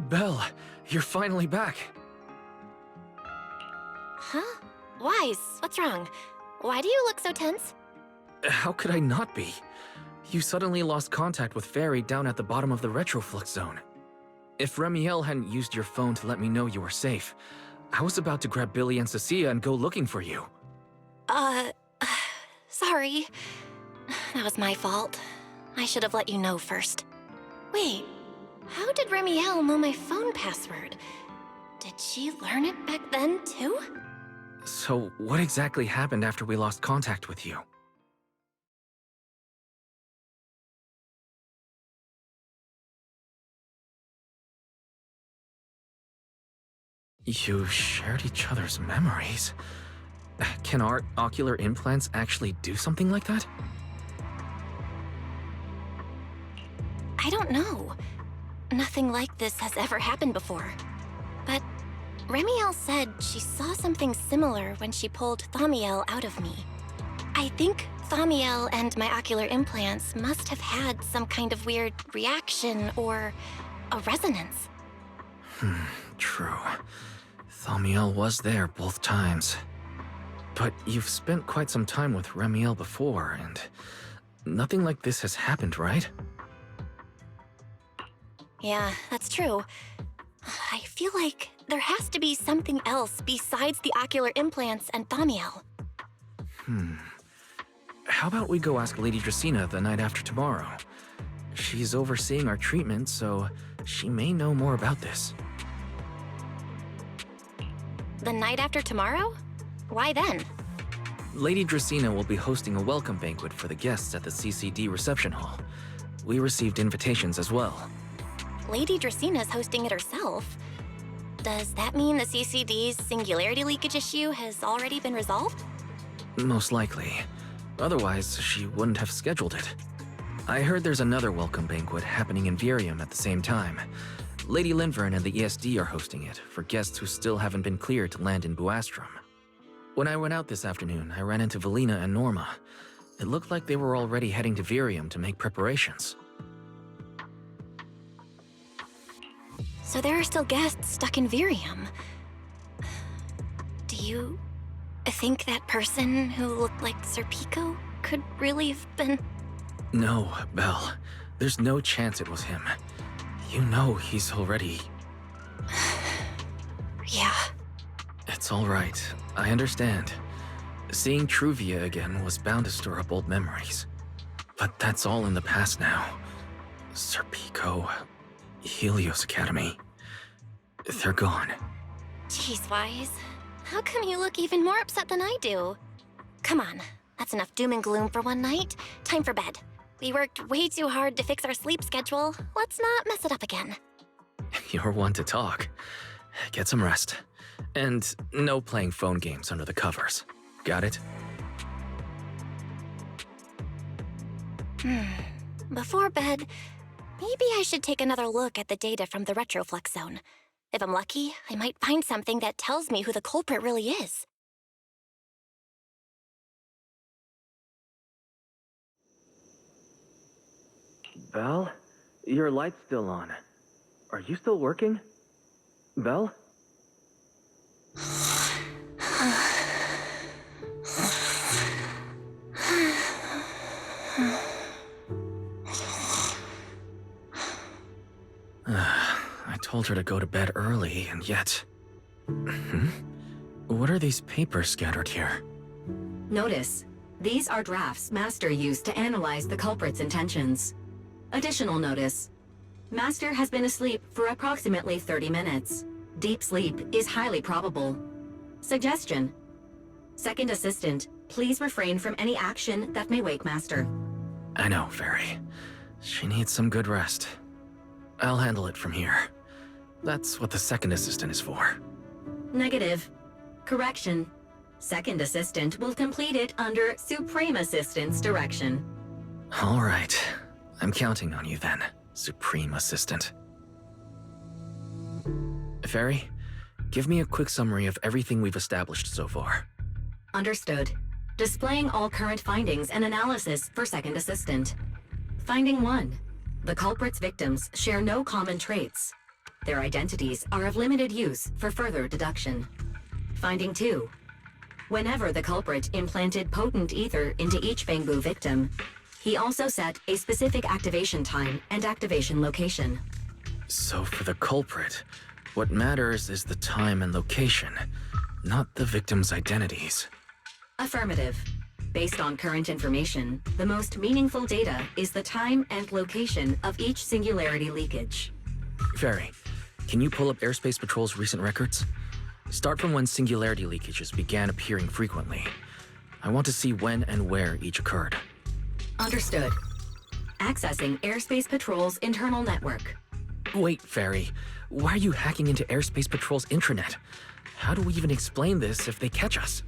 Belle, you're finally back. Huh? Wise, what's wrong? Why do you look so tense? How could I not be? You suddenly lost contact with Fairy down at the bottom of the retroflux zone. If Remiel hadn't used your phone to let me know you were safe, I was about to grab Billy and Cecilia and go looking for you. Sorry. That was my fault. I should have let you know first. Wait, how did Remiel know my phone password? Did she learn it back then, too? So, what exactly happened after we lost contact with you? You shared each other's memories. Can our ocular implants actually do something like that? I don't know. Nothing like this has ever happened before. But Remiel said she saw something similar when she pulled Thaumiel out of me. I think Thaumiel and my ocular implants must have had some kind of weird reaction or a resonance. True. Thaumiel was there both times. But you've spent quite some time with Remiel before, and nothing like this has happened, right? Yeah, that's true. I feel like there has to be something else besides the ocular implants and Thaumiel. How about we go ask Lady Dracena the night after tomorrow? She's overseeing our treatment, so she may know more about this. The night after tomorrow? Why then? Lady Dracena will be hosting a welcome banquet for the guests at the CCD reception hall. We received invitations as well. Lady Dracena's hosting it herself. Does that mean the CCD's singularity leakage issue has already been resolved? Most likely. Otherwise, she wouldn't have scheduled it. I heard there's another welcome banquet happening in Virium at the same time. Lady Linvern and the ESD are hosting it for guests who still haven't been cleared to land in Buastrom. When I went out this afternoon, I ran into Valina and Norma. It looked like they were already heading to Virium to make preparations. So there are still guests stuck in Virium. Do you think that person who looked like Sir Pico could really have been... No, Belle. There's no chance it was him. You know he's already... Yeah. It's all right. I understand. Seeing Truvia again was bound to stir up old memories. But that's all in the past now. Sir Pico, Helios Academy. They're gone. Jeez, Wise. How come you look even more upset than I do? Come on, that's enough doom and gloom for one night. Time for bed. We worked way too hard to fix our sleep schedule. Let's not mess it up again. You're one to talk. Get some rest. And no playing phone games under the covers. Got it? Before bed, maybe I should take another look at the data from the retroflux zone. If I'm lucky, I might find something that tells me who the culprit really is. Belle? Your light's still on. Are you still working? Belle? I told her to go to bed early, and yet... What are these papers scattered here? Notice, these are drafts Master used to analyze the culprit's intentions. Additional notice, Master has been asleep for approximately 30 minutes. Deep sleep is highly probable. Suggestion: Second Assistant, please refrain from any action that may wake Master. I know, Fairy. She needs some good rest. I'll handle it from here. That's what the second assistant is for. Negative. Correction. Second Assistant will complete it under Supreme Assistant's direction. All right. I'm counting on you then, Supreme Assistant. Fairy, give me a quick summary of everything we've established so far. Understood. Displaying all current findings and analysis for Second Assistant. Finding 1. The culprit's victims share no common traits. Their identities are of limited use for further deduction. Finding 2. Whenever the culprit implanted potent ether into each Bangbu victim, he also set a specific activation time and activation location. So for the culprit, what matters is the time and location, not the victim's identities. Affirmative. Based on current information, the most meaningful data is the time and location of each singularity leakage. Fairy, can you pull up Airspace Patrol's recent records? Start from when singularity leakages began appearing frequently. I want to see when and where each occurred. Understood. Accessing Airspace Patrol's internal network. Wait, Fairy. Why are you hacking into Airspace Patrol's intranet? How do we even explain this if they catch us?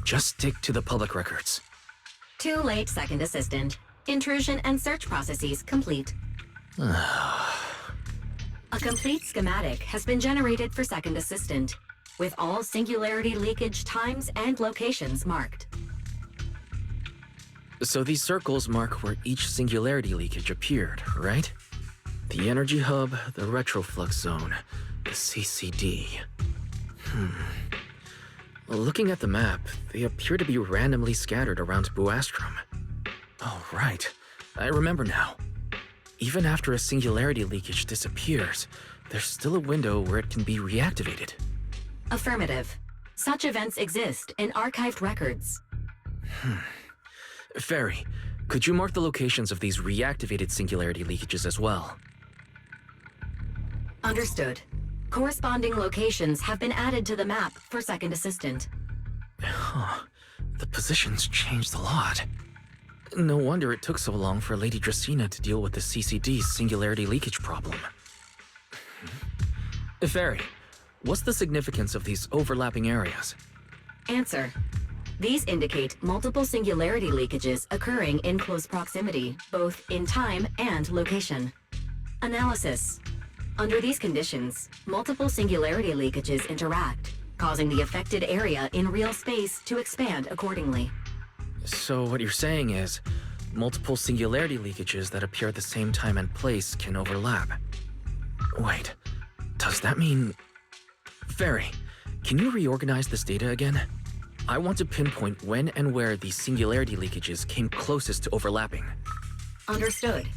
Just stick to the public records. Too late, Second Assistant. Intrusion and search processes complete. A complete schematic has been generated for Second Assistant, with all singularity leakage times and locations marked. So these circles mark where each singularity leakage appeared, right? The energy hub, the retroflux zone, the CCD. Looking at the map, they appear to be randomly scattered around Buastrom. Oh, right. I remember now. Even after a singularity leakage disappears, there's still a window where it can be reactivated. Affirmative. Such events exist in archived records. Fairy, could you mark the locations of these reactivated singularity leakages as well? Understood. Corresponding locations have been added to the map for Second Assistant. The positions changed a lot. No wonder it took so long for Lady Dracena to deal with the CCD's singularity leakage problem. Fairy, what's the significance of these overlapping areas? Answer. These indicate multiple singularity leakages occurring in close proximity, both in time and location. Analysis. Under these conditions, multiple singularity leakages interact, causing the affected area in real space to expand accordingly. So what you're saying is, multiple singularity leakages that appear at the same time and place can overlap. Wait, does that mean... Fairy, can you reorganize this data again? I want to pinpoint when and where these singularity leakages came closest to overlapping. Understood.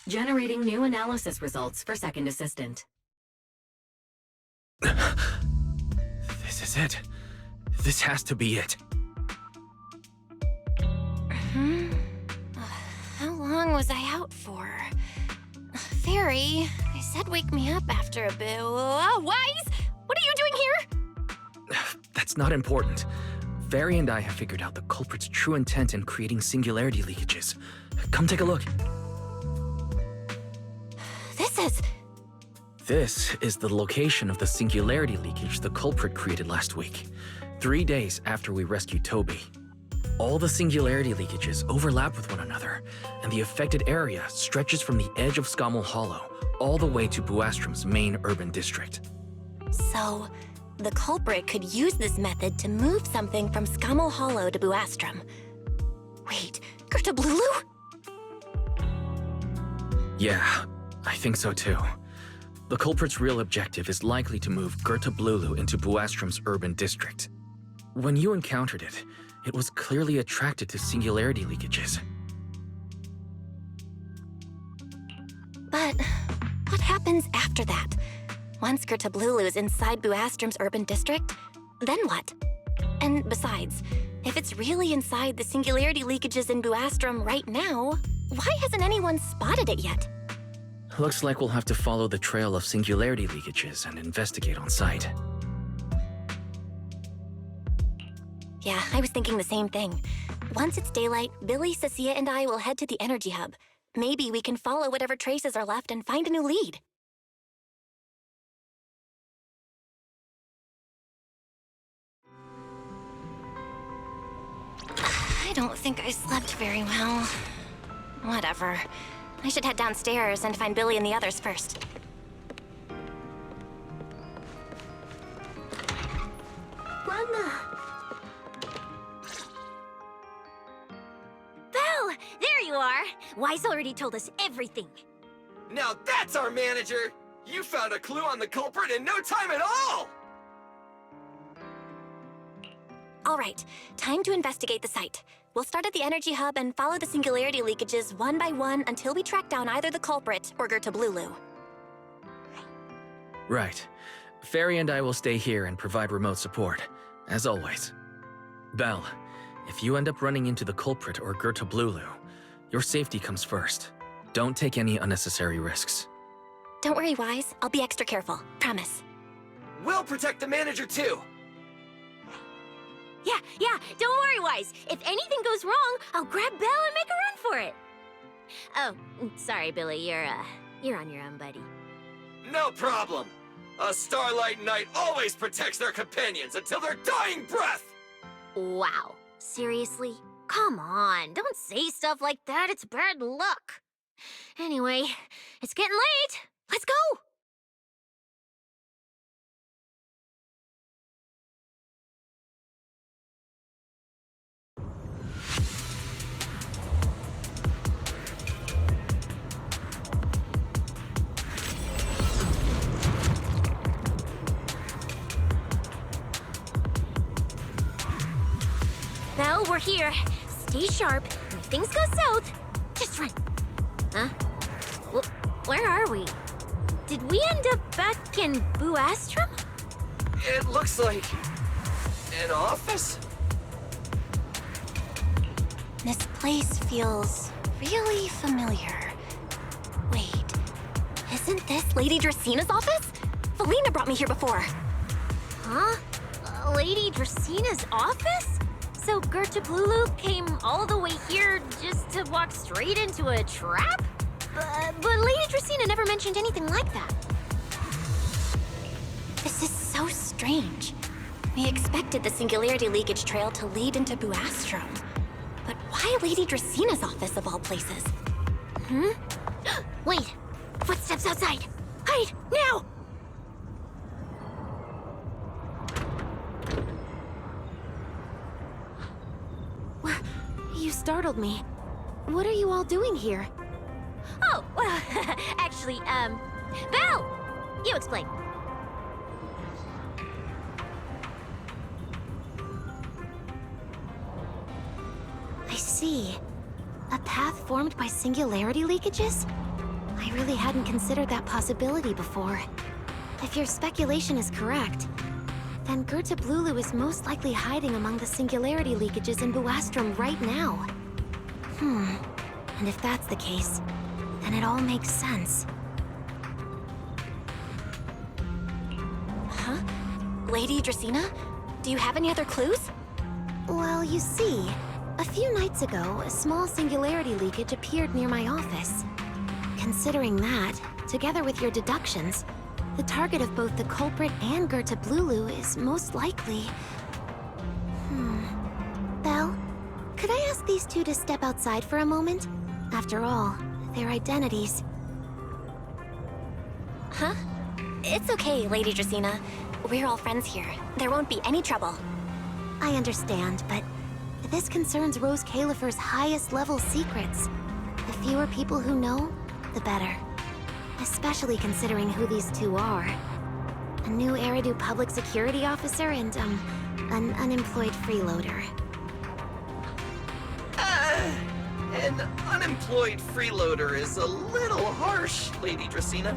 Generating new analysis results for Second Assistant. This is it. This has to be it. How long was I out for? Fairy, I said wake me up after a bit. Oh, Wise! What are you doing here? That's not important. Fairy and I have figured out the culprit's true intent in creating singularity leakages. Come take a look. This is the location of the singularity leakage the culprit created last week, 3 days after we rescued Toby. All the singularity leakages overlap with one another, and the affected area stretches from the edge of Scommel Hollow all the way to Buastrom's main urban district. So, the culprit could use this method to move something from Scommel Hollow to Buastrom. Wait, Gerta Blulu? Yeah, I think so too. The culprit's real objective is likely to move Gerta Blulu into Buastrom's urban district. When you encountered it, it was clearly attracted to singularity leakages. But what happens after that? Once Gerta Blulu is inside Buastrom's urban district, then what? And besides, if it's really inside the singularity leakages in Buastrom right now, why hasn't anyone spotted it yet? Looks like we'll have to follow the trail of singularity leakages and investigate on site. Yeah, I was thinking the same thing. Once it's daylight, Billy, Cecilia, and I will head to the energy hub. Maybe we can follow whatever traces are left and find a new lead. I don't think I slept very well. Whatever. I should head downstairs and find Billy and the others first. Mama! Belle! There you are! Wise already told us everything. Now that's our manager! You found a clue on the culprit in no time at all! All right, time to investigate the site. We'll start at the energy hub and follow the singularity leakages one by one until we track down either the culprit or Gertablulu. Right. Fairy and I will stay here and provide remote support, as always. Belle, if you end up running into the culprit or Gertablulu, your safety comes first. Don't take any unnecessary risks. Don't worry, Wise. I'll be extra careful. Promise. We'll protect the manager too! Yeah, don't worry, Wise. If anything goes wrong, I'll grab Belle and make a run for it. Oh, sorry, Billy. You're on your own, buddy. No problem! A Starlight Knight always protects their companions until their dying breath! Wow. Seriously? Come on, don't say stuff like that. It's bad luck. Anyway, it's getting late. Let's go! Well, we're here. Stay sharp, and if things go south, just run. Huh? Where are we? Did we end up back in Buastrum? It looks like... an office? This place feels really familiar. Wait, isn't this Lady Dracena's office? Felina brought me here before. Huh? Lady Dracena's office? So Gertablulu came all the way here just to walk straight into a trap? But Lady Dracena never mentioned anything like that. This is so strange. We expected the singularity leakage trail to lead into Buastrum. But why Lady Dracena's office of all places? Wait! Footsteps outside! Hide! Now! You startled me. What are you all doing here? Oh, well, actually, Belle! You explain. I see. A path formed by singularity leakages? I really hadn't considered that possibility before. If your speculation is correct, then Gertablulu is most likely hiding among the singularity leakages in Buastrum right now. And if that's the case, then it all makes sense. Huh? Lady Dracena? Do you have any other clues? Well, you see, a few nights ago, a small singularity leakage appeared near my office. Considering that, together with your deductions, the target of both the culprit and Gertablulu is most likely... Belle, could I ask these two to step outside for a moment? After all, their identities... Huh? It's okay, Lady Dracena. We're all friends here. There won't be any trouble. I understand, but this concerns Rose Califer's highest level secrets. The fewer people who know, the better. Especially considering who these two are. A new Eridu public security officer and, an unemployed freeloader. An unemployed freeloader is a little harsh, Lady Dracena.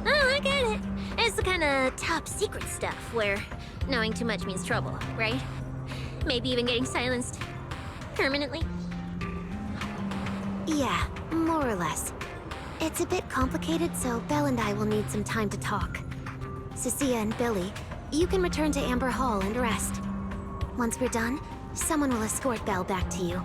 Oh, I get it. It's the kind of top secret stuff where knowing too much means trouble, right? Maybe even getting silenced. Permanently. Yeah, more or less. It's a bit complicated, so Belle and I will need some time to talk. Cecilia and Billy, you can return to Amber Hall and rest. Once we're done, someone will escort Belle back to you.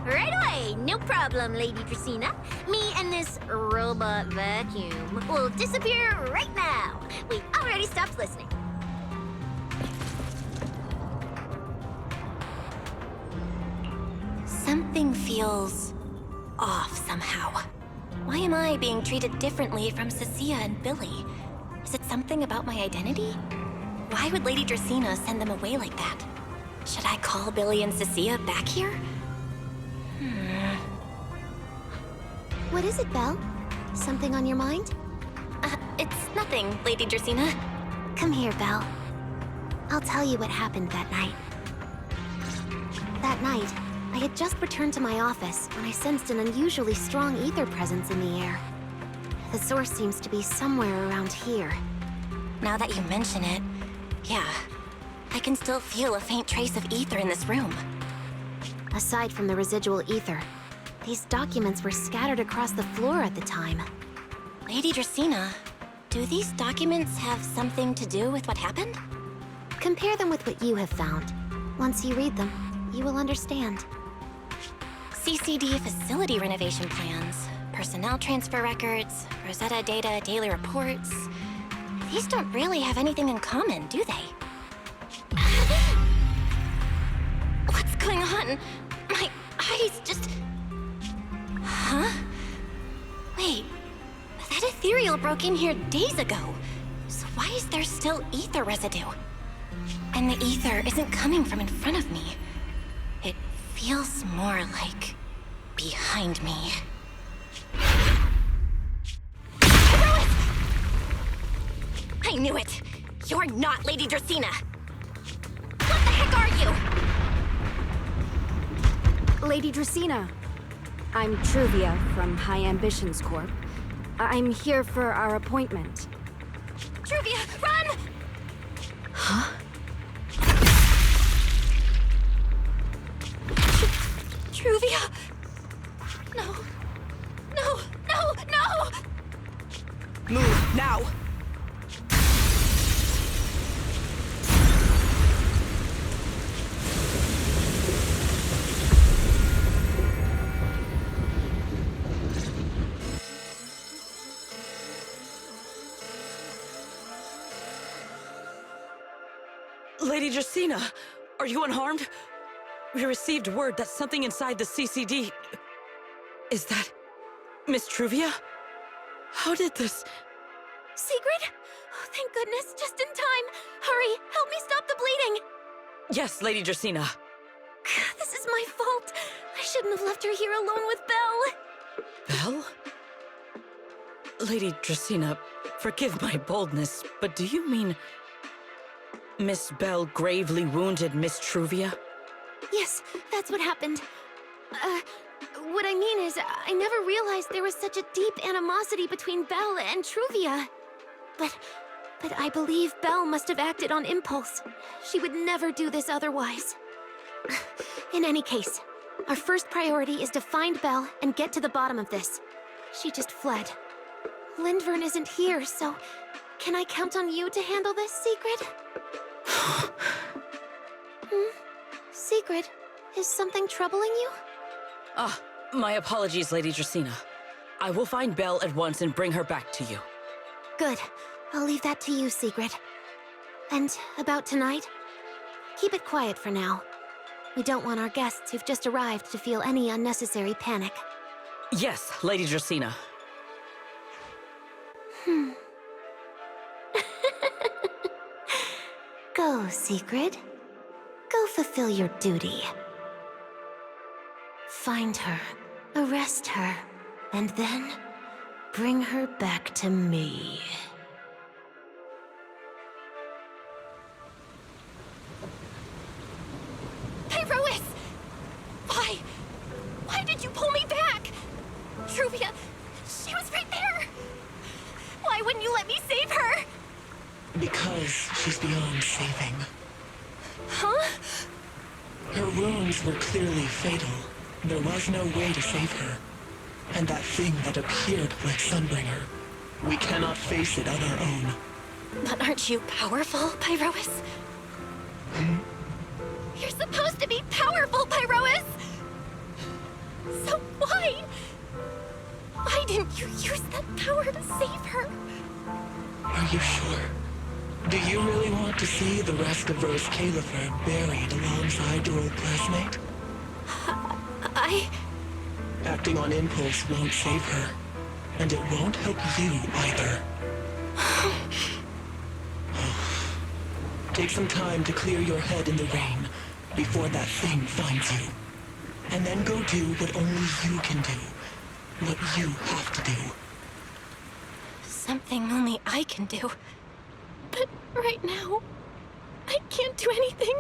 Right away, no problem, Lady Dracena. Me and this robot vacuum will disappear right now. We already stopped listening. Something feels off somehow. Why am I being treated differently from Cecilia and Billy? Is it something about my identity? Why would Lady Dracena send them away like that? Should I call Billy and Cecilia back here? What is it, Belle? Something on your mind? it's nothing, Lady Dracaena. Come here, Belle. I'll tell you what happened that night. That night, I had just returned to my office when I sensed an unusually strong ether presence in the air. The source seems to be somewhere around here. Now that you mention it, yeah, I can still feel a faint trace of ether in this room. Aside from the residual ether, these documents were scattered across the floor at the time. Lady Dracaena, do these documents have something to do with what happened? Compare them with what you have found. Once you read them, you will understand. CCD facility renovation plans, personnel transfer records, Rosetta data, daily reports. These don't really have anything in common, do they? What's going on? My eyes just... Huh? Wait, that ethereal broke in here days ago. So why is there still ether residue? And the ether isn't coming from in front of me. It feels more like behind me. Herois! I knew it! You're not Lady Dracaena! What the heck are you? Lady Dracaena. I'm Truvia from High Ambitions Corp. I'm here for our appointment. Truvia, run! Huh? Truvia! No. No, no, no! Move, now! Lady Dracaena, are you unharmed? We received word that something inside the CCD... Is that... Miss Truvia? How did this... Sigrid? Oh, thank goodness, just in time. Hurry, help me stop the bleeding. Yes, Lady Dracaena. This is my fault. I shouldn't have left her here alone with Belle. Belle? Lady Dracaena, forgive my boldness, but do you mean... Miss Belle gravely wounded Miss Truvia? Yes, that's what happened. What I mean is, I never realized there was such a deep animosity between Belle and Truvia. But I believe Belle must have acted on impulse. She would never do this otherwise. In any case, our first priority is to find Belle and get to the bottom of this. She just fled. Lindvern isn't here, so can I count on you to handle this, Sigrid? Sigrid, is something troubling you? My apologies, Lady Dracaena. I will find Belle at once and bring her back to you. Good. I'll leave that to you, Sigrid. And about tonight? Keep it quiet for now. We don't want our guests who've just arrived to feel any unnecessary panic. Yes, Lady Dracaena. Go, Sigrid. Go fulfill your duty. Find her, arrest her, and then bring her back to me. Pyrois! Why? Why did you pull me back? Truvia, she was right there! Why wouldn't you let me save her? Because she's beyond saving. Huh? Her wounds were clearly fatal. There was no way to save her. And that thing that appeared like Sunbringer, we cannot face it on our own. But aren't you powerful, Pyrois? You're supposed to be powerful, Pyrois! So why? Why didn't you use that power to save her? Are you sure? Do you really want to see the rest of Rose Califer buried alongside your old classmate? Acting on impulse won't save her. And it won't help you either. Take some time to clear your head in the rain before that thing finds you. And then go do what only you can do. What you have to do. something only I can do. But right now, I can't do anything.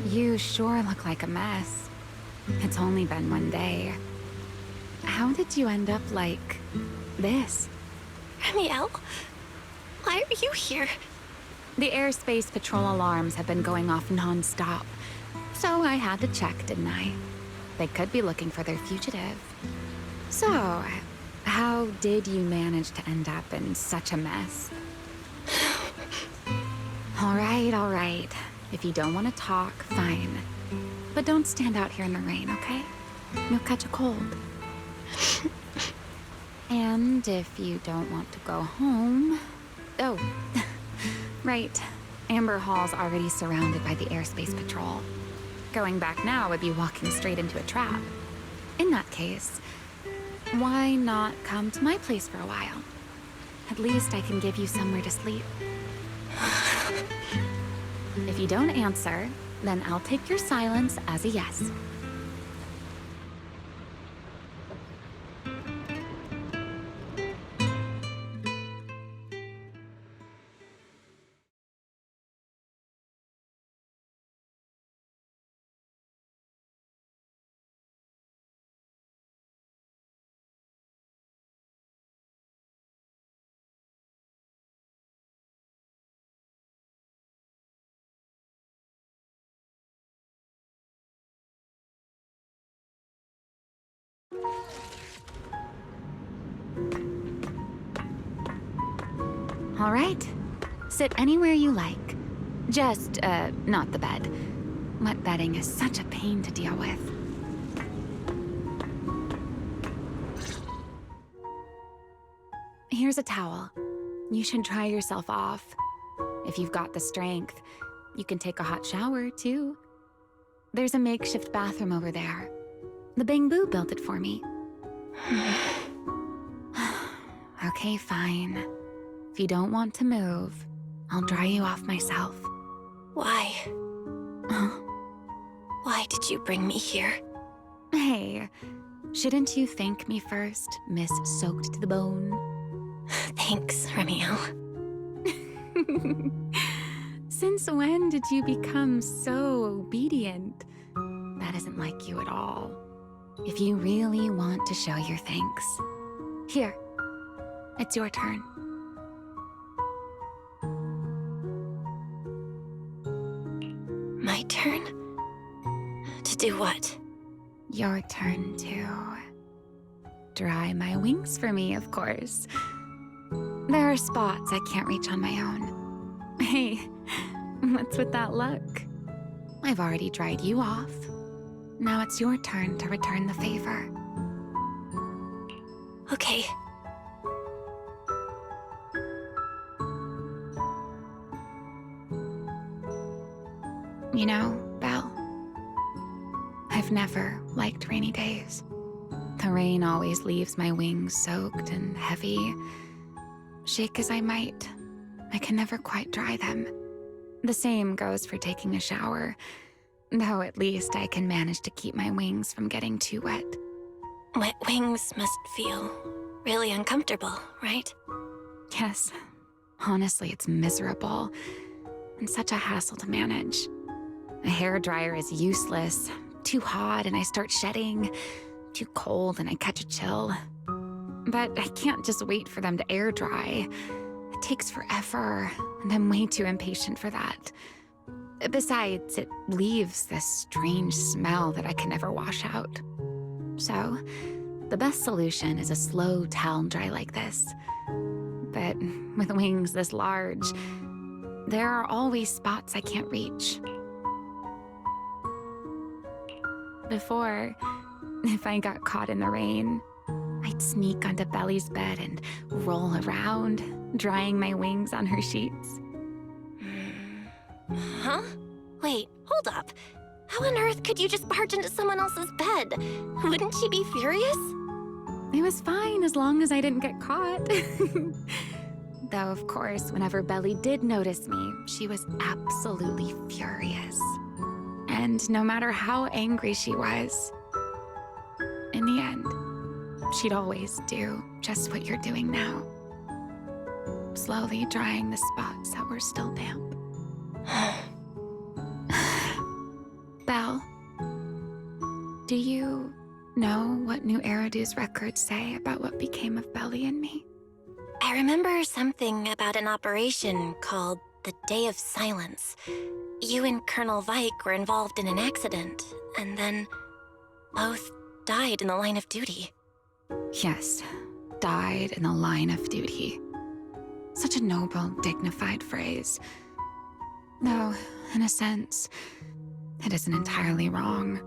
You sure look like a mess. It's only been one day. How did you end up like this? Ramiel, why are you here? The airspace patrol alarms have been going off non-stop. So I had to check, didn't I? They could be looking for their fugitive. So, how did you manage to end up in such a mess? All right. If you don't want to talk, fine. But don't stand out here in the rain, okay? You'll catch a cold. And if you don't want to go home... Oh, right. Amber Hall's already surrounded by the airspace patrol. Going back now would be walking straight into a trap. In that case, why not come to my place for a while? At least I can give you somewhere to sleep. If you don't answer, then I'll take your silence as a yes. All right. Sit anywhere you like. Just, not the bed. Wet bedding is such a pain to deal with. Here's a towel. You should dry yourself off. If you've got the strength, you can take a hot shower, too. There's a makeshift bathroom over there. The Bang-Boo built it for me. Okay, fine. If you don't want to move, I'll dry you off myself. Why? Why did you bring me here? Hey, shouldn't you thank me first, Miss Soaked to the Bone? Thanks, Ramiel. Since when did you become so obedient? That isn't like you at all. If you really want to show your thanks, here, it's your turn. My turn? To do what? Your turn to dry my wings for me, of course. There are spots I can't reach on my own. Hey, what's with that look? I've already dried you off. Now it's your turn to return the favor. Okay. You know, Belle, I've never liked rainy days. The rain always leaves my wings soaked and heavy. Shake as I might, I can never quite dry them. The same goes for taking a shower, though at least I can manage to keep my wings from getting too wet. Wet wings must feel really uncomfortable, right? Yes, honestly, it's miserable and such a hassle to manage. A hairdryer is useless. Too hot and I start shedding. Too cold and I catch a chill. But I can't just wait for them to air dry. It takes forever, and I'm way too impatient for that. Besides, it leaves this strange smell that I can never wash out. So, the best solution is a slow towel dry like this. But with wings this large, there are always spots I can't reach. Before, if I got caught in the rain, I'd sneak onto Belly's bed and roll around, drying my wings on her sheets. Huh? Wait, hold up. How on earth could you just barge into someone else's bed? Wouldn't she be furious? It was fine as long as I didn't get caught. Though, of course, whenever Belly did notice me, she was absolutely furious. And no matter how angry she was, in the end, she'd always do just what you're doing now. Slowly drying the spots that were still damp. Belle, do you know what New Eridu's records say about what became of Belly and me? I remember something about an operation called the Day of Silence. You and Colonel Vike were involved in an accident, and then both died in the line of duty. Yes, died in the line of duty. Such a noble, dignified phrase. Though, in a sense, it isn't entirely wrong.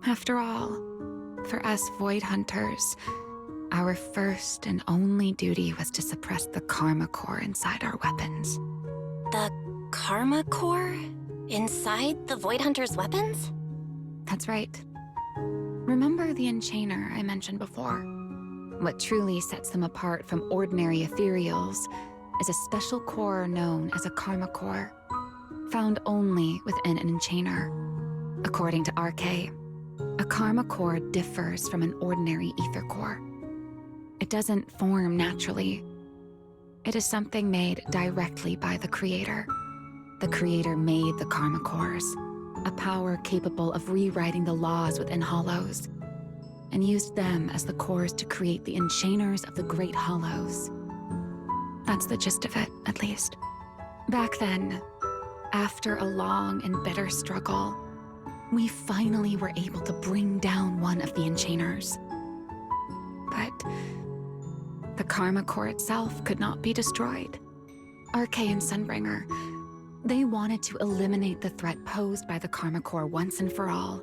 After all, for us Void Hunters, our first and only duty was to suppress the Karma Core inside our weapons. The Karma Core? Inside the Void Hunter's weapons? That's right. Remember the Enchainer I mentioned before? What truly sets them apart from ordinary ethereals is a special core known as a Karma Core, found only within an Enchainer. According to RK, a Karma Core differs from an ordinary Ether Core. It doesn't form naturally. It is something made directly by the Creator. The Creator made the Karma Cores, a power capable of rewriting the laws within Hollows, and used them as the cores to create the Enchainers of the Great Hollows. That's the gist of it, at least. Back then, after a long and bitter struggle, we finally were able to bring down one of the Enchainers. But the Karma Core itself could not be destroyed. RK and Sunbringer, they wanted to eliminate the threat posed by the Karma Core once and for all,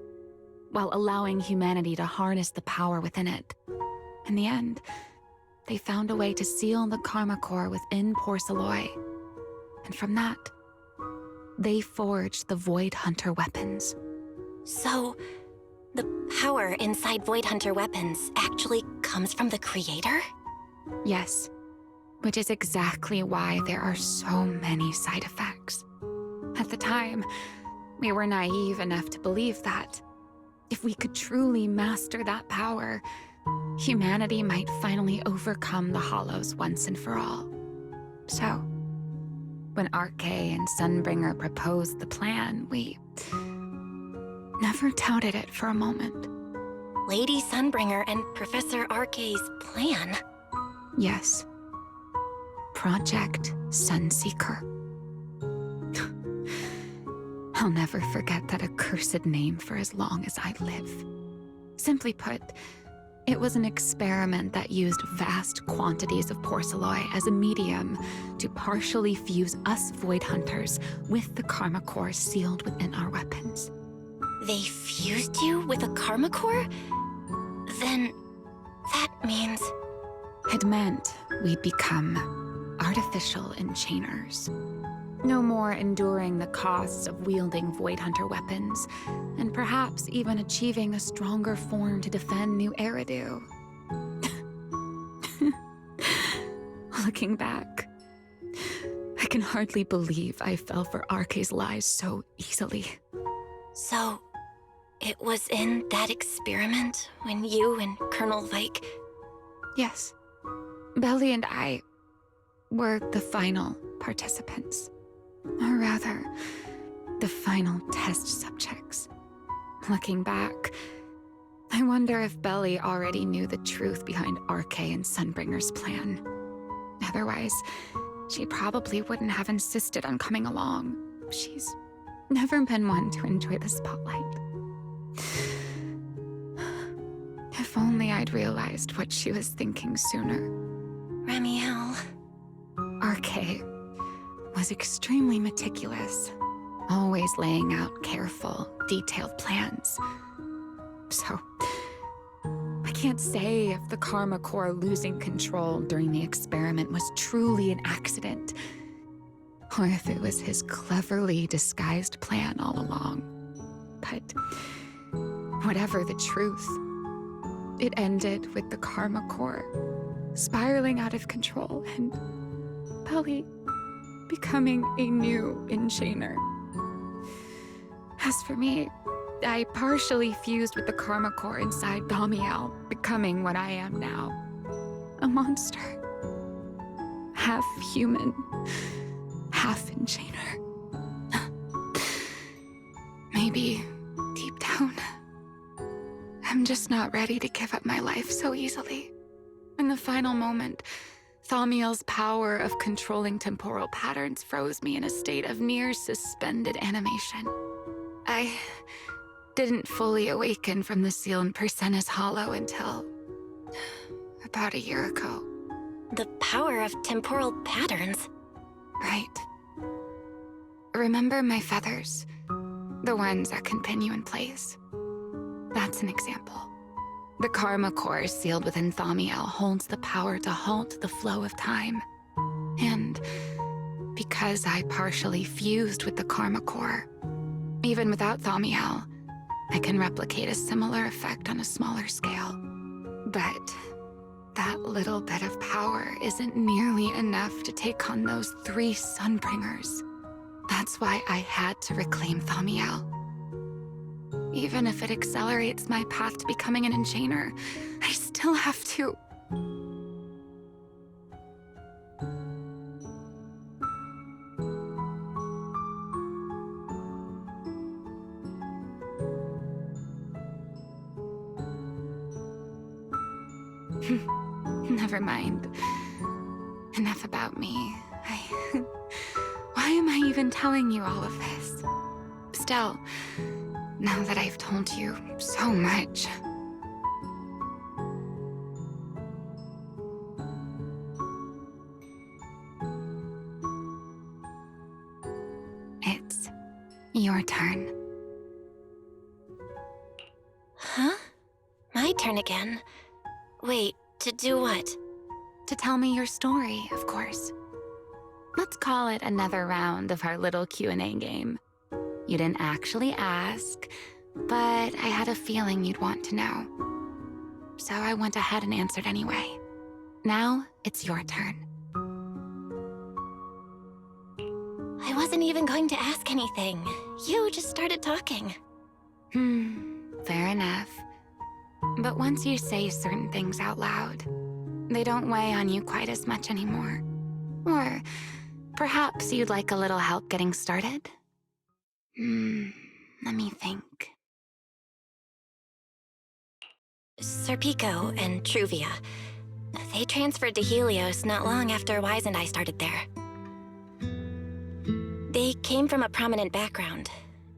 while allowing humanity to harness the power within it. In the end, they found a way to seal the Karma Core within Porceloy. And from that, they forged the Void Hunter weapons. So, the power inside Void Hunter weapons actually comes from the Creator? Yes, which is exactly why there are so many side effects. At the time, we were naive enough to believe that if we could truly master that power, humanity might finally overcome the Hollows once and for all. So, when RK and Sunbringer proposed the plan, we never doubted it for a moment. Lady Sunbringer and Professor RK's plan? Yes. Project Sunseeker. I'll never forget that accursed name for as long as I live. Simply put, it was an experiment that used vast quantities of Porceloy as a medium to partially fuse us Void Hunters with the Karma Core sealed within our weapons. They fused you with a Karma Core? Then that means... It meant we'd become artificial Enchainers. No more enduring the costs of wielding Void Hunter weapons, and perhaps even achieving a stronger form to defend New Eridu. Looking back, I can hardly believe I fell for RK's lies so easily. So, it was in that experiment when you and Colonel Vike... Yes. Belly and I were the final participants. Or rather, the final test subjects. Looking back, I wonder if Belly already knew the truth behind RK and Sunbringer's plan. Otherwise, she probably wouldn't have insisted on coming along. She's never been one to enjoy the spotlight. If only I'd realized what she was thinking sooner. Remiel... RK was extremely meticulous, always laying out careful, detailed plans. So, I can't say if the Karma Core losing control during the experiment was truly an accident, or if it was his cleverly disguised plan all along. But whatever the truth, it ended with the Karma Core spiraling out of control and Belly becoming a new Enchainer. As for me, I partially fused with the karma core inside Thaumiel, becoming what I am now. A monster. Half human, half enchainer. Maybe, deep down, I'm just not ready to give up my life so easily. In the final moment, Thaumiel's power of controlling temporal patterns froze me in a state of near suspended animation. I didn't fully awaken from the sealed Persena's hollow until about a year ago. The power of temporal patterns. Right. Remember my feathers? The ones that can pin you in place. That's an example. The karma core sealed within Thaumiel holds the power to halt the flow of time. And because I partially fused with the karma core, even without Thaumiel, I can replicate a similar effect on a smaller scale. But that little bit of power isn't nearly enough to take on those 3 Sunbringers. That's why I had to reclaim Thaumiel. Even if it accelerates my path to becoming an enchainer, I still have to... Never mind. Enough about me. Why am I even telling you all of this? Still, now that I've told you so much... It's your turn. Huh? My turn again? Wait, to do what? To tell me your story, of course. Let's call it another round of our little Q&A game. You didn't actually ask, but I had a feeling you'd want to know. So I went ahead and answered anyway. Now, it's your turn. I wasn't even going to ask anything. You just started talking. Fair enough. But once you say certain things out loud, they don't weigh on you quite as much anymore. Or perhaps you'd like a little help getting started? Let me think. Serpico and Truvia. They transferred to Helios not long after Wise and I started there. They came from a prominent background.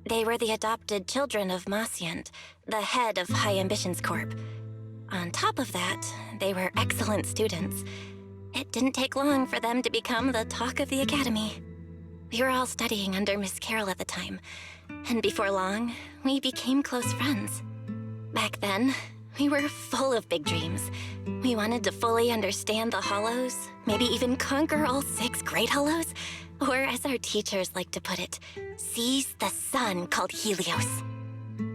They were the adopted children of Masyant, the head of High Ambitions Corp. On top of that, they were excellent students. It didn't take long for them to become the talk of the Academy. We were all studying under Miss Carroll at the time, and before long, we became close friends. Back then, we were full of big dreams. We wanted to fully understand the Hollows, maybe even conquer all 6 Great Hollows, or as our teachers like to put it, seize the sun called Helios.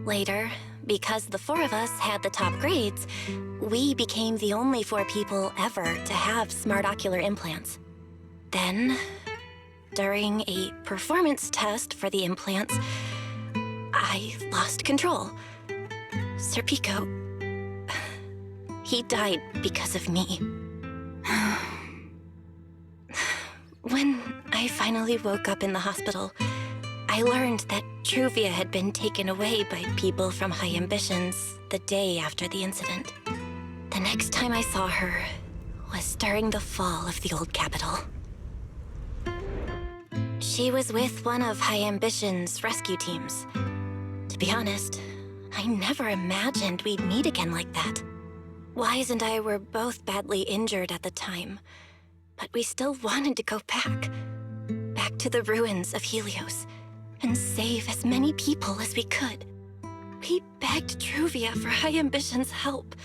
Later, because the 4 of us had the top grades, we became the only 4 people ever to have smart ocular implants. Then, during a performance test for the implants, I lost control. Serpico, he died because of me. When I finally woke up in the hospital, I learned that Truvia had been taken away by people from High Ambitions the day after the incident. The next time I saw her was during the fall of the old capital. She was with one of High Ambitions' rescue teams. To be honest, I never imagined we'd meet again like that. Wise and I were both badly injured at the time, but we still wanted to go back to the ruins of Helios, and save as many people as we could. We begged Truvia for High Ambitions' help.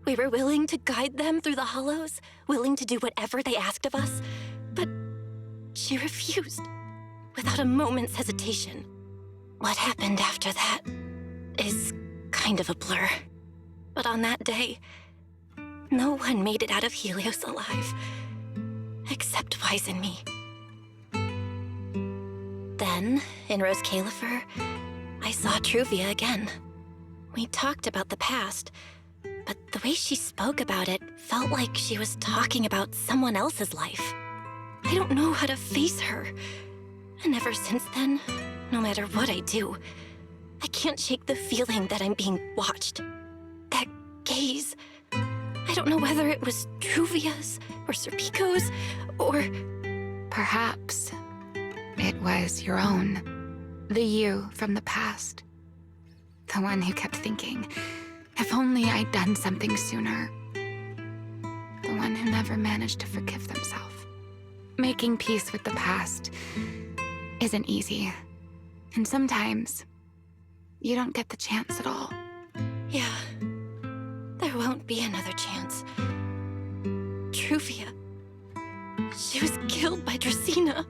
We were willing to guide them through the Hollows, willing to do whatever they asked of us, but she refused, without a moment's hesitation. What happened after that is kind of a blur. But on that day, no one made it out of Helios alive, except Wise and me. Then, in Rose Califer, I saw Truvia again. We talked about the past, but the way she spoke about it felt like she was talking about someone else's life. I don't know how to face her. And ever since then, no matter what I do, I can't shake the feeling that I'm being watched. That gaze. I don't know whether it was Truvia's or Serpico's or... Perhaps it was your own. The you from the past. The one who kept thinking, if only I'd done something sooner. The one who never managed to forgive themselves. Making peace with the past isn't easy. And sometimes, you don't get the chance at all. Yeah, there won't be another chance. Truvia, she was killed by Dracena.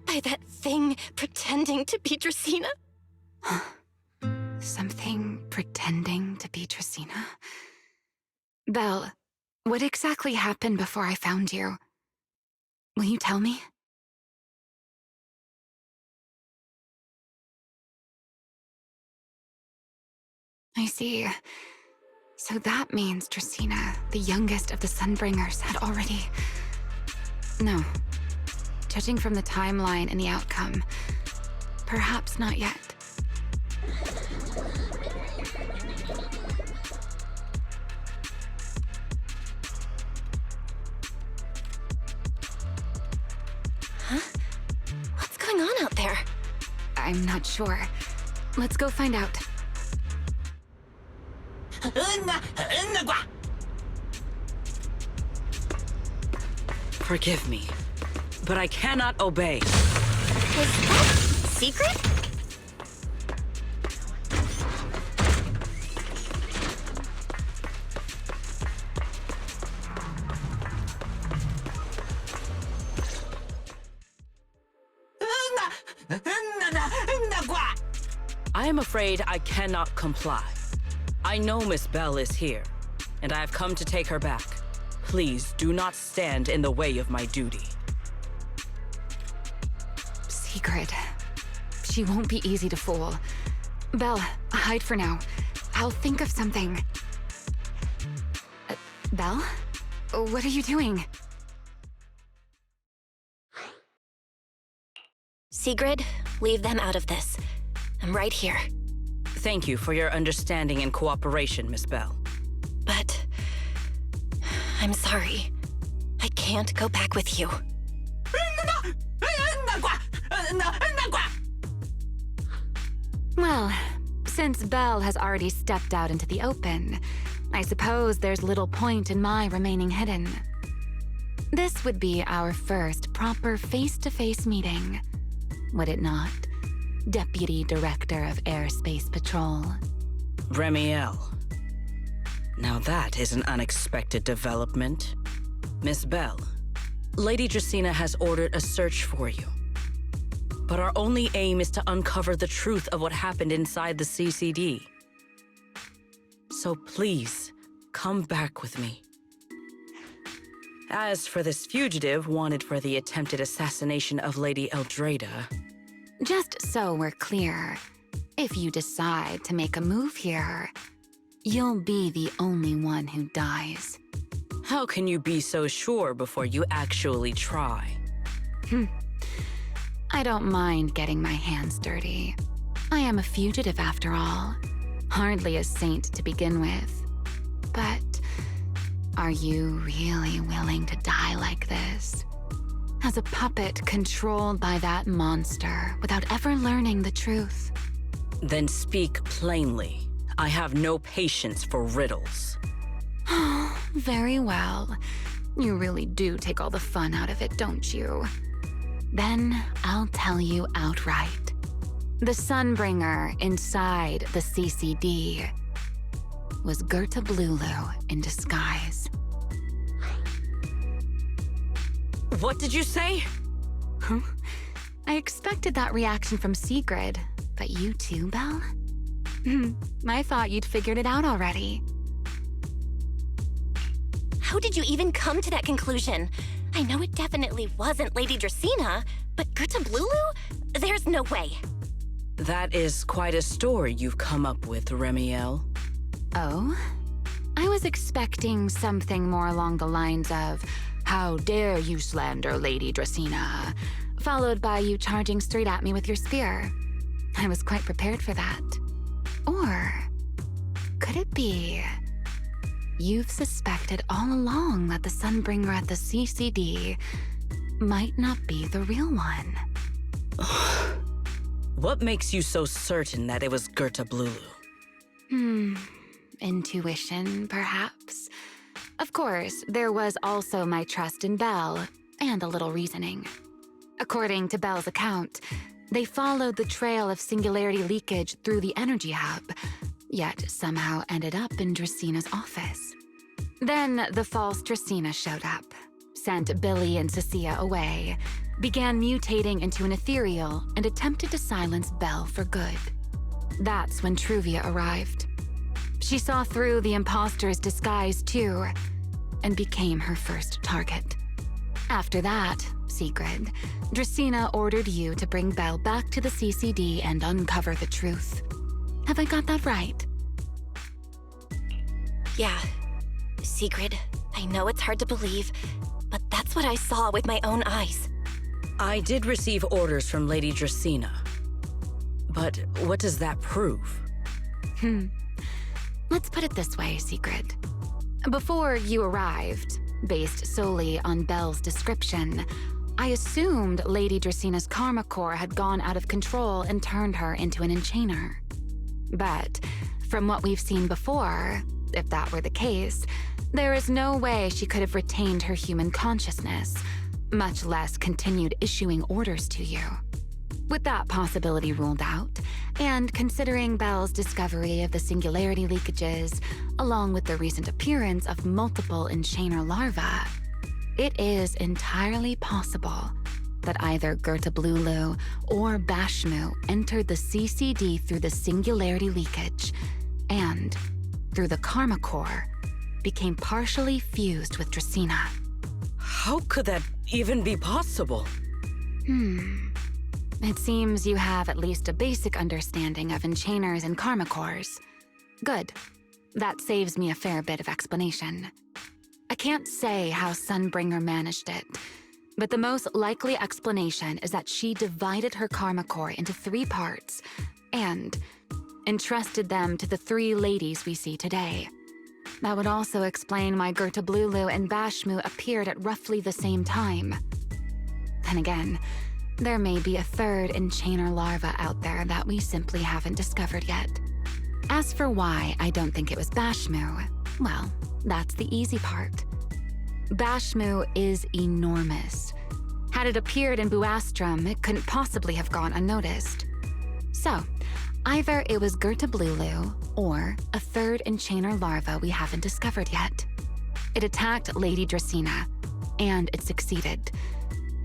By that thing pretending to be Dracena. Something pretending to be Dracena? Belle, what exactly happened before I found you? Will you tell me? I see. So that means Dracena, the youngest of the Sunbringers, had already... No. Judging from the timeline and the outcome, perhaps not yet. Huh? What's going on out there? I'm not sure. Let's go find out. Forgive me, but I cannot obey. Is that secret? I am afraid I cannot comply. I know Miss Belle is here, and I have come to take her back. Please do not stand in the way of my duty. Secret. She won't be easy to fool. Belle, hide for now. I'll think of something. Belle? What are you doing? Sigrid, leave them out of this. I'm right here. Thank you for your understanding and cooperation, Miss Belle. But... I'm sorry. I can't go back with you. Well, since Belle has already stepped out into the open, I suppose there's little point in my remaining hidden. This would be our first proper face-to-face meeting, would it not, Deputy Director of Airspace Patrol? Remiel. Now that is an unexpected development. Miss Belle, Lady Dracena has ordered a search for you. But our only aim is to uncover the truth of what happened inside the CCD. So please, come back with me. As for this fugitive wanted for the attempted assassination of Lady Eldrada... Just so we're clear, if you decide to make a move here, you'll be the only one who dies. How can you be so sure before you actually try? I don't mind getting my hands dirty. I am a fugitive after all. Hardly a saint to begin with. But are you really willing to die like this? As a puppet controlled by that monster without ever learning the truth? Then speak plainly. I have no patience for riddles. Very well. You really do take all the fun out of it, don't you? Then I'll tell you outright. The Sunbringer inside the CCD was Gerta Blulu in disguise. What did you say? Huh? I expected that reaction from Sigrid, but you too, Belle? I thought you'd figured it out already. How did you even come to that conclusion? I know it definitely wasn't Lady Dracena, but Gerta Blulu? There's no way. That is quite a story you've come up with, Remiel. Oh? I was expecting something more along the lines of, "How dare you slander Lady Dracena?" followed by you charging straight at me with your spear. I was quite prepared for that. Or could it be you've suspected all along that the Sunbringer at the CCD might not be the real one? What makes you so certain that it was Gerta Blulu? Intuition, perhaps. Of course, there was also my trust in Belle, and a little reasoning. According to Belle's account, they followed the trail of singularity leakage through the energy hub, yet somehow ended up in Dracena's office. Then the false Dracena showed up, sent Billy and Cecilia away, began mutating into an ethereal, and attempted to silence Belle for good. That's when Truvia arrived. She saw through the imposter's disguise too, and became her first target. After that, Sigrid, Dracena ordered you to bring Belle back to the CCD and uncover the truth. Have I got that right? Yeah. Sigrid, I know it's hard to believe, but that's what I saw with my own eyes. I did receive orders from Lady Dracena. But what does that prove? Let's put it this way, Sigrid. Before you arrived, based solely on Belle's description, I assumed Lady Dracena's karma core had gone out of control and turned her into an enchainer. But from what we've seen before, if that were the case, there is no way she could have retained her human consciousness, much less continued issuing orders to you. With that possibility ruled out, and considering Belle's discovery of the singularity leakages, along with the recent appearance of multiple enchainer larvae, it is entirely possible that either Gerta Blulu or Bashmu entered the CCD through the singularity leakage, and, through the karma core, became partially fused with Dracena. How could that even be possible? It seems you have at least a basic understanding of enchainers and karma cores. Good. That saves me a fair bit of explanation. I can't say how Sunbringer managed it, but the most likely explanation is that she divided her karma core into 3 parts and entrusted them to the 3 ladies we see today. That would also explain why Gerta Blulu and Bashmu appeared at roughly the same time. Then again, there may be a 3rd enchainer larva out there that we simply haven't discovered yet. As for why I don't think it was Bashmu, well, that's the easy part. Bashmu is enormous. Had it appeared in Buastrum, it couldn't possibly have gone unnoticed. So, either it was Gerta Blulu or a 3rd enchainer larva we haven't discovered yet. It attacked Lady Dracena, and it succeeded.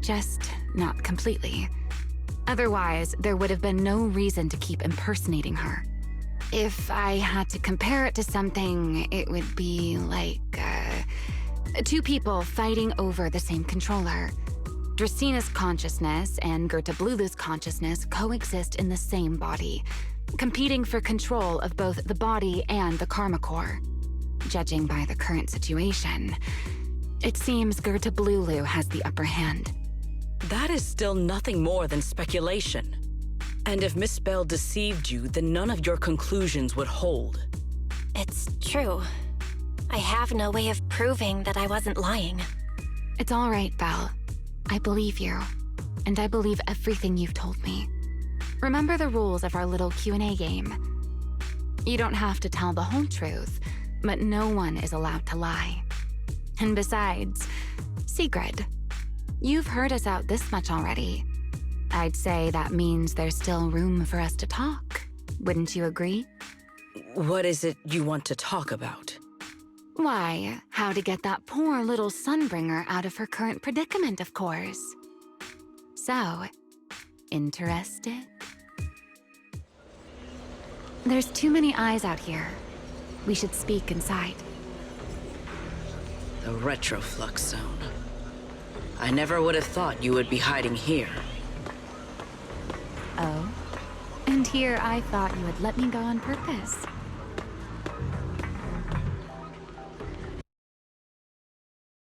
Just not completely. Otherwise, there would have been no reason to keep impersonating her. If I had to compare it to something, it would be like, 2 people fighting over the same controller. Dracena's consciousness and Gerta Blulu's consciousness coexist in the same body, competing for control of both the body and the karma core. Judging by the current situation, it seems Gerta Blulu has the upper hand. That is still nothing more than speculation. And if Miss Belle deceived you, then none of your conclusions would hold. It's true. I have no way of proving that I wasn't lying. It's all right, Belle. I believe you, and I believe everything you've told me. Remember the rules of our little Q&A game. You don't have to tell the whole truth, but no one is allowed to lie. And besides, Sigrid, you've heard us out this much already. I'd say that means there's still room for us to talk. Wouldn't you agree? What is it you want to talk about? Why, how to get that poor little Sunbringer out of her current predicament, of course. So, interested? There's too many eyes out here. We should speak inside. The retroflux zone. I never would have thought you would be hiding here. Oh? And here I thought you would let me go on purpose.